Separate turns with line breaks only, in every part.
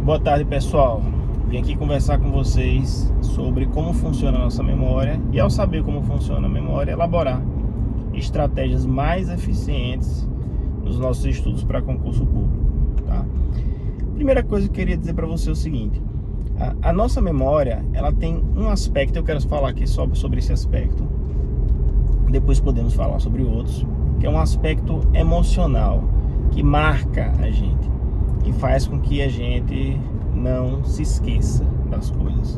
Boa tarde, pessoal. Vim aqui conversar com vocês sobre como funciona a nossa memória e, ao saber como funciona a memória, elaborar estratégias mais eficientes nos nossos estudos para concurso público, tá? Primeira coisa que eu queria dizer para você é o seguinte: a nossa memória, ela tem um aspecto, eu quero falar aqui só sobre esse aspecto, depois podemos falar sobre outros, que é um aspecto emocional, que marca a gente, que faz com que a gente não se esqueça das coisas.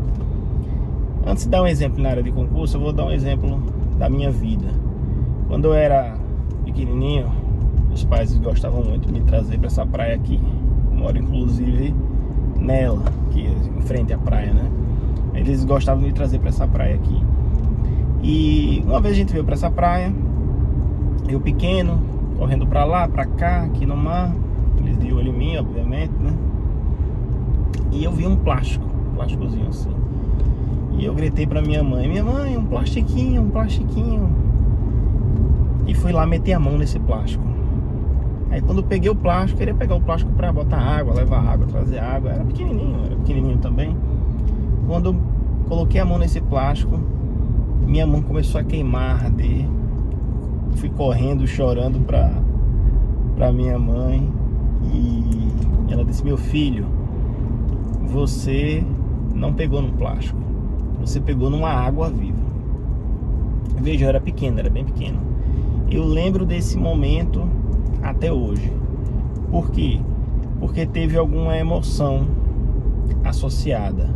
Antes de dar um exemplo na área de concurso, eu vou dar um exemplo da minha vida. Quando eu era pequenininho, meus pais gostavam muito de me trazer para essa praia aqui. Eu moro inclusive nela, aqui em frente à praia, né? Eles gostavam de me trazer para essa praia aqui. E uma vez a gente veio para essa praia, eu pequeno, correndo para lá, para cá, aqui no mar. Eles de olho em mim, obviamente, né? E eu vi um plásticozinho assim. E eu gritei pra minha mãe, um plastiquinho. E fui lá meter a mão nesse plástico. Aí quando eu peguei o plástico, queria pegar o plástico pra botar água, levar água, trazer água. Era pequenininho também. Quando eu coloquei a mão nesse plástico, minha mão começou a queimar, arder. Fui correndo, chorando pra minha mãe. E ela disse: meu filho, você não pegou no plástico, você pegou numa água viva. Veja, eu era bem pequeno. Eu lembro desse momento até hoje. Por quê? Porque teve alguma emoção associada.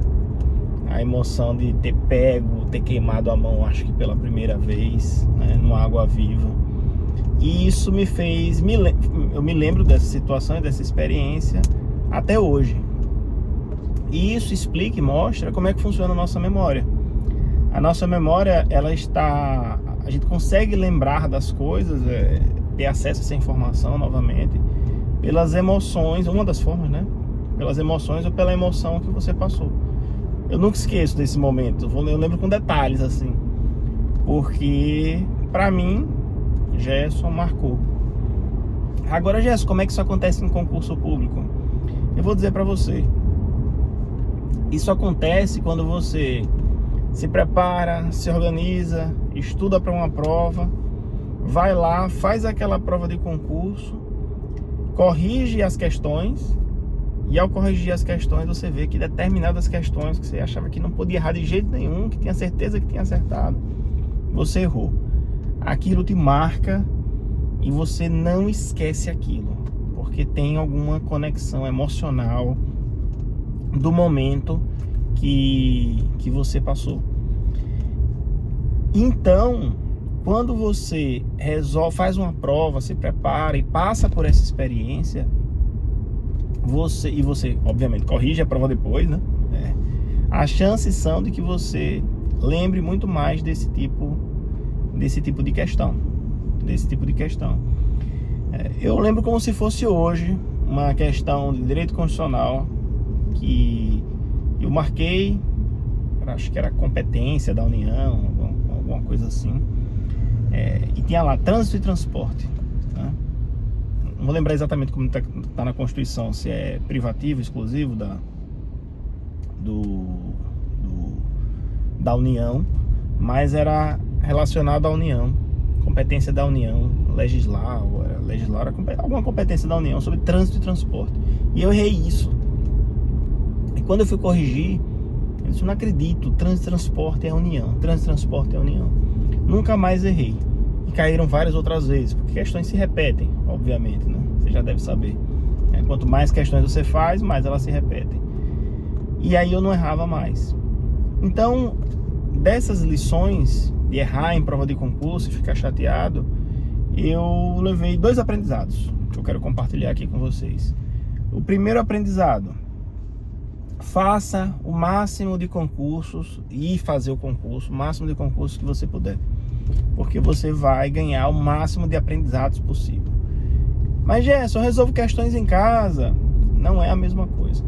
A emoção de ter pego, ter queimado a mão, acho que pela primeira vez, né, numa água viva. E isso me fez, eu me lembro dessa situação e dessa experiência até hoje. E isso explica e mostra como é que funciona a nossa memória. A nossa memória, a gente consegue lembrar das coisas, ter acesso a essa informação novamente, pelas emoções, uma das formas, né? Pelas emoções ou pela emoção que você passou. Eu nunca esqueço desse momento, eu lembro com detalhes assim, porque pra mim, Gerson marcou. Agora, Gerson, como é que isso acontece em concurso público? Eu vou dizer pra você. Isso acontece quando você se prepara, se organiza, estuda para uma prova, vai lá, faz aquela prova de concurso, corrige as questões, e ao corrigir as questões você vê que determinadas questões que você achava que não podia errar de jeito nenhum, que tinha certeza que tinha acertado, você errou. Aquilo te marca e você não esquece aquilo, porque tem alguma conexão emocional do momento que você passou. Então, quando você faz uma prova, se prepara e passa por essa experiência, você obviamente corrige a prova depois, né? As chances são de que você lembre muito mais desse tipo de questão. Eu lembro como se fosse hoje uma questão de direito constitucional que eu marquei, acho que era competência da União, alguma coisa assim, e tinha lá trânsito e transporte, né? Não vou lembrar exatamente como tá na Constituição, se é privativo, exclusivo da União, mas era relacionado à União, competência da União, legislar alguma competência da União sobre trânsito e transporte, e eu errei isso. E quando eu fui corrigir, eu disse: não acredito, trânsito e transporte é a União, nunca mais errei. E caíram várias outras vezes, porque questões se repetem, obviamente, né? Você já deve saber, quanto mais questões você faz, mais elas se repetem. E aí eu não errava mais. Então, dessas lições de errar em prova de concurso e ficar chateado, eu levei 2 aprendizados que eu quero compartilhar aqui com vocês. O primeiro aprendizado: faça o máximo de concursos o máximo de concursos que você puder, porque você vai ganhar o máximo de aprendizados possível. Mas, Gerson, eu resolvo questões em casa. Não é a mesma coisa,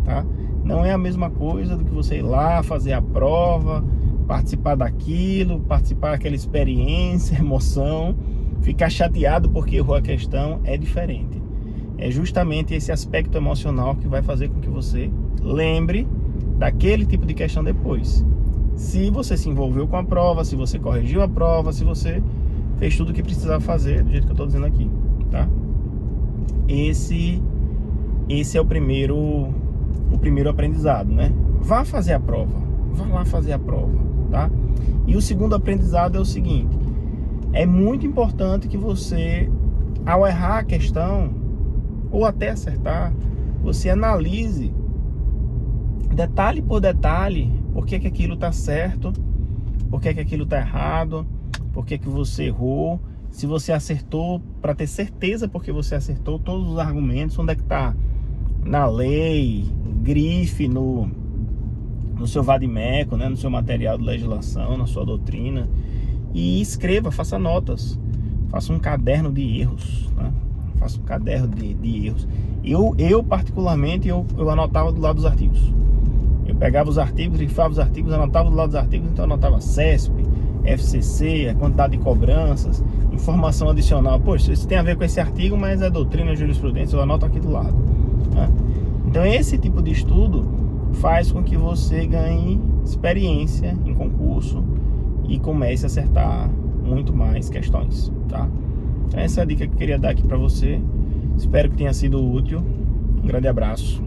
tá? Não é a mesma coisa do que você ir lá, fazer a prova, participar daquela experiência, emoção, ficar chateado porque errou a questão. É diferente. é justamente esse aspecto emocional que vai fazer com que você lembre daquele tipo de questão depois. Se você se envolveu com a prova, se você corrigiu a prova, se você fez tudo o que precisava fazer, do jeito que eu estou dizendo aqui, tá? Esse é o primeiro aprendizado, né? Vá fazer a prova, vá lá fazer a prova, tá? E o segundo aprendizado é o seguinte: é muito importante que você, ao errar a questão, ou até acertar, você analise detalhe por detalhe por que aquilo está certo, por que aquilo está errado, por que você errou, se você acertou, para ter certeza porque você acertou todos os argumentos, onde é que está na lei, grife no seu vadimeco, né, no seu material de legislação, na sua doutrina, e escreva, faça notas, faça um caderno de erros, né? Faça um caderno de erros. Eu particularmente, eu anotava do lado dos artigos. Eu pegava os artigos, grifava os artigos, anotava do lado dos artigos, então eu anotava CESP, FCC, a quantidade de cobranças, informação adicional. Poxa, isso tem a ver com esse artigo, mas é doutrina, jurisprudência, eu anoto aqui do lado, né? Então esse tipo de estudo faz com que você ganhe experiência em concurso e comece a acertar muito mais questões, tá? Então essa é a dica que eu queria dar aqui para você. Espero que tenha sido útil. Um grande abraço.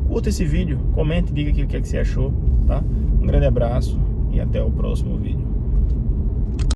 Curta esse vídeo, comente, diga aqui o que é que você achou, tá? Um grande abraço e até o próximo vídeo.